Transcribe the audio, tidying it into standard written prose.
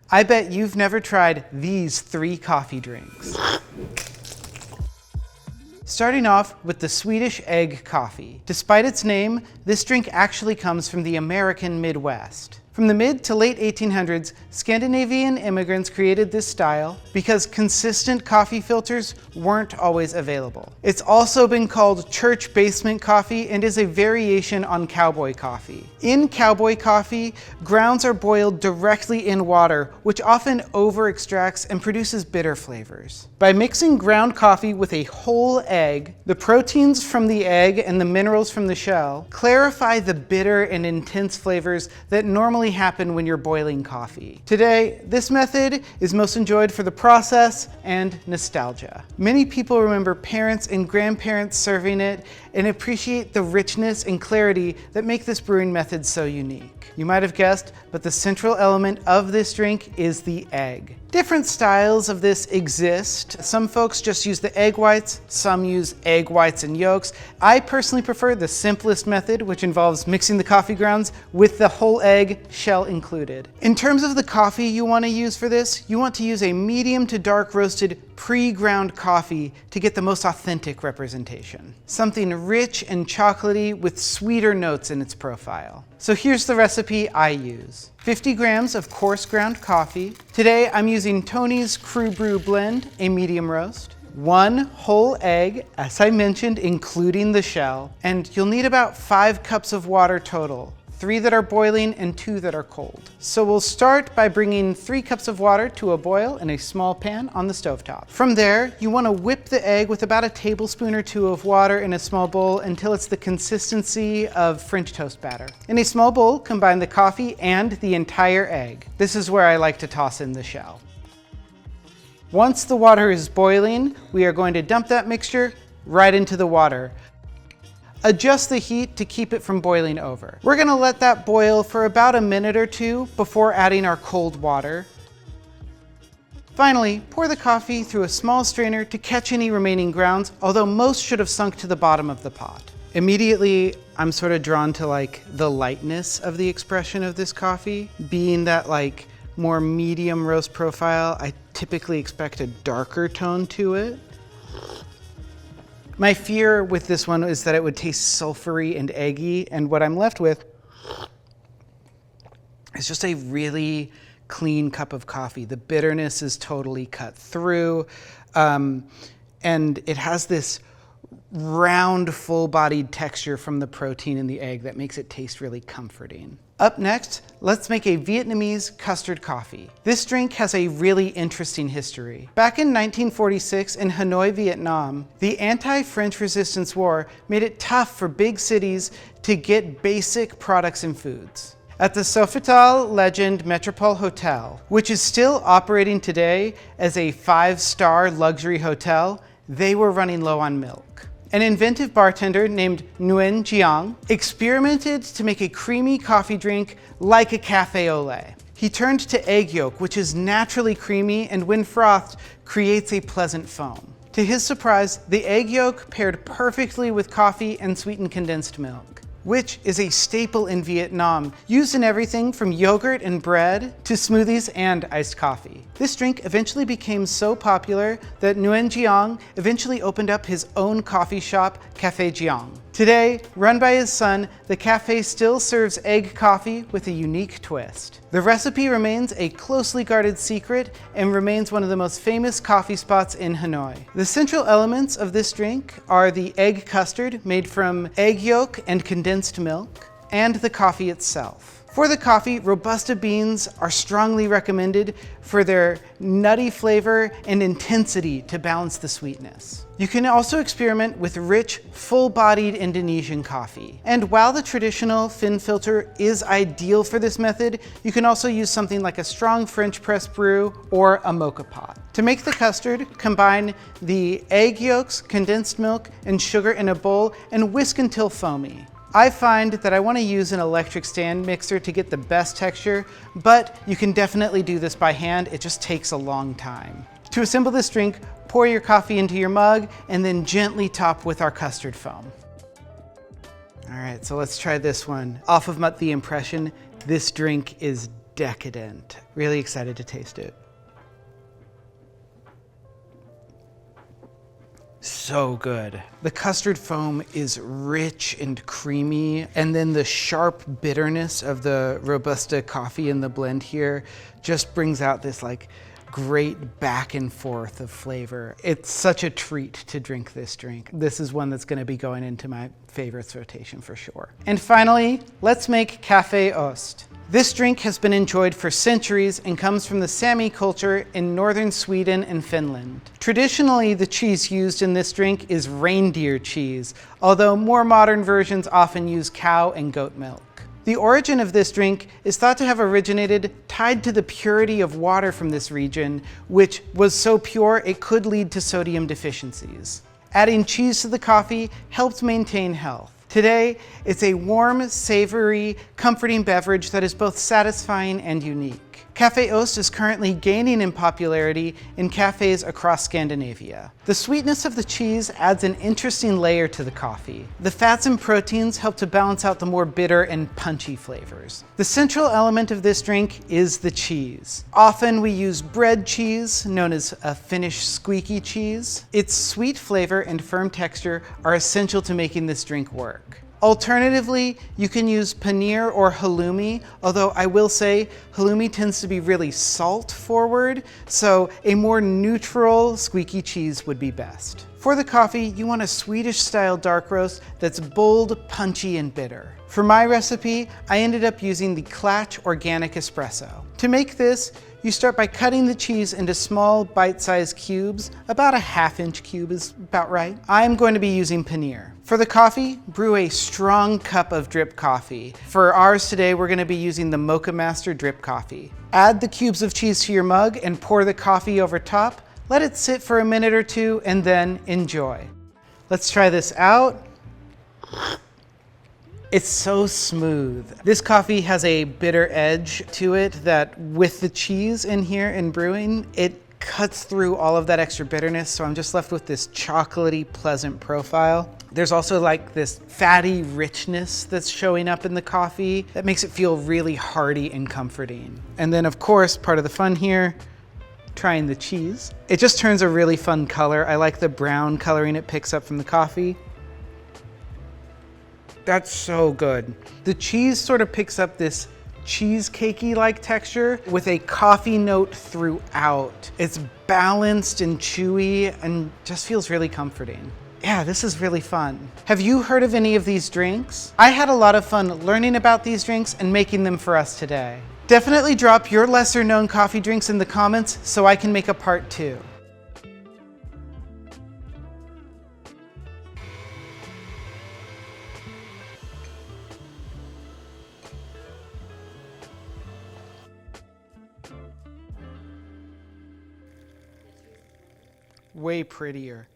I bet you've never tried these 3 coffee drinks. Starting off with the Swedish Egg Coffee. Despite its name, this drink actually comes from the American Midwest. From the mid to late 1800s, Scandinavian immigrants created this style because consistent coffee filters weren't always available. It's also been called church basement coffee and is a variation on cowboy coffee. In cowboy coffee, grounds are boiled directly in water, which often over-extracts and produces bitter flavors. By mixing ground coffee with a whole egg, the proteins from the egg and the minerals from the shell clarify the bitter and intense flavors that normally happen when you're boiling coffee. Today, this method is most enjoyed for the process and nostalgia. Many people remember parents and grandparents serving it and appreciate the richness and clarity that make this brewing method so unique. You might have guessed, but the central element of this drink is the egg. Different styles of this exist. Some folks just use the egg whites, some use egg whites and yolks. I personally prefer the simplest method, which involves mixing the coffee grounds with the whole egg, shell included. In terms of the coffee you want to use for this, you want to use a medium to dark roasted pre-ground coffee to get the most authentic representation. Something rich and chocolatey with sweeter notes in its profile. So here's the recipe I use. 50 grams of coarse ground coffee. Today I'm using Tony's Crew Brew Blend, a medium roast. 1 whole egg, as I mentioned, including the shell. And you'll need about 5 cups of water total. 3 that are boiling and 2 that are cold. So we'll start by bringing 3 cups of water to a boil in a small pan on the stovetop. From there, you want to whip the egg with about a tablespoon or 2 of water in a small bowl until it's the consistency of French toast batter. In a small bowl, combine the coffee and the entire egg. This is where I like to toss in the shell. Once the water is boiling, we are going to dump that mixture right into the water. Adjust the heat to keep it from boiling over. We're gonna let that boil for about a minute or 2 before adding our cold water. Finally, pour the coffee through a small strainer to catch any remaining grounds, although most should have sunk to the bottom of the pot. Immediately, I'm sort of drawn to like the lightness of the expression of this coffee. Being that like more medium roast profile, I typically expect a darker tone to it. My fear with this one is that it would taste sulfury and eggy, and what I'm left with is just a really clean cup of coffee. The bitterness is totally cut through, and it has this round, full-bodied texture from the protein in the egg that makes it taste really comforting. Up next, let's make a Vietnamese custard coffee. This drink has a really interesting history. Back in 1946 in Hanoi, Vietnam, the anti-French resistance war made it tough for big cities to get basic products and foods. At the Sofitel Legend Metropole Hotel, which is still operating today as a 5-star luxury hotel, they were running low on milk. An inventive bartender named Nguyen Giang experimented to make a creamy coffee drink like a café au lait. He turned to egg yolk, which is naturally creamy and when frothed, creates a pleasant foam. To his surprise, the egg yolk paired perfectly with coffee and sweetened condensed milk, which is a staple in Vietnam, used in everything from yogurt and bread to smoothies and iced coffee. This drink eventually became so popular that Nguyen Giang eventually opened up his own coffee shop, Café Giang. Today, run by his son, the cafe still serves egg coffee with a unique twist. The recipe remains a closely guarded secret and remains one of the most famous coffee spots in Hanoi. The central elements of this drink are the egg custard made from egg yolk and condensed milk, and the coffee itself. For the coffee, Robusta beans are strongly recommended for their nutty flavor and intensity to balance the sweetness. You can also experiment with rich, full-bodied Indonesian coffee. And while the traditional fin filter is ideal for this method, you can also use something like a strong French press brew or a mocha pot. To make the custard, combine the egg yolks, condensed milk, and sugar in a bowl and whisk until foamy. I find that I want to use an electric stand mixer to get the best texture, but you can definitely do this by hand. It just takes a long time. To assemble this drink, pour your coffee into your mug and then gently top with our custard foam. All right, so let's try this one. Off of the impression, this drink is decadent. Really excited to taste it. So good. The custard foam is rich and creamy, and then the sharp bitterness of the Robusta coffee in the blend here just brings out this like great back and forth of flavor. It's such a treat to drink this drink. This is one that's going to be going into my favorites rotation for sure. And finally, let's make Kaffeost. This drink has been enjoyed for centuries and comes from the Sami culture in northern Sweden and Finland. Traditionally, the cheese used in this drink is reindeer cheese, although more modern versions often use cow and goat milk. The origin of this drink is thought to have originated tied to the purity of water from this region, which was so pure it could lead to sodium deficiencies. Adding cheese to the coffee helped maintain health. Today, it's a warm, savory, comforting beverage that is both satisfying and unique. Kaffeost is currently gaining in popularity in cafes across Scandinavia. The sweetness of the cheese adds an interesting layer to the coffee. The fats and proteins help to balance out the more bitter and punchy flavors. The central element of this drink is the cheese. Often we use bread cheese, known as a Finnish squeaky cheese. Its sweet flavor and firm texture are essential to making this drink work. Alternatively, you can use paneer or halloumi, although I will say halloumi tends to be really salt forward, so a more neutral squeaky cheese would be best. For the coffee, you want a Swedish style dark roast that's bold, punchy, and bitter. For my recipe, I ended up using the Klatch Organic Espresso. To make this, you start by cutting the cheese into small bite-sized cubes. About a ½ inch cube is about right. I'm going to be using paneer. For the coffee, brew a strong cup of drip coffee. For ours today, we're going to be using the Mocha Master drip coffee. Add the cubes of cheese to your mug and pour the coffee over top. Let it sit for a minute or two and then enjoy. Let's try this out. It's so smooth. This coffee has a bitter edge to it that with the cheese in here in Brewing, it cuts through all of that extra bitterness, so I'm just left with this chocolatey, pleasant profile. There's also like this fatty richness that's showing up in the coffee that makes it feel really hearty and comforting. And then of course, part of the fun here, trying the cheese. It just turns a really fun color. I like the brown coloring it picks up from the coffee. That's so good. The cheese sort of picks up this cheesecakey-like texture with a coffee note throughout. It's balanced and chewy and just feels really comforting. Yeah, this is really fun. Have you heard of any of these drinks? I had a lot of fun learning about these drinks and making them for us today. Definitely drop your lesser known coffee drinks in the comments so I can make a part 2. Way prettier.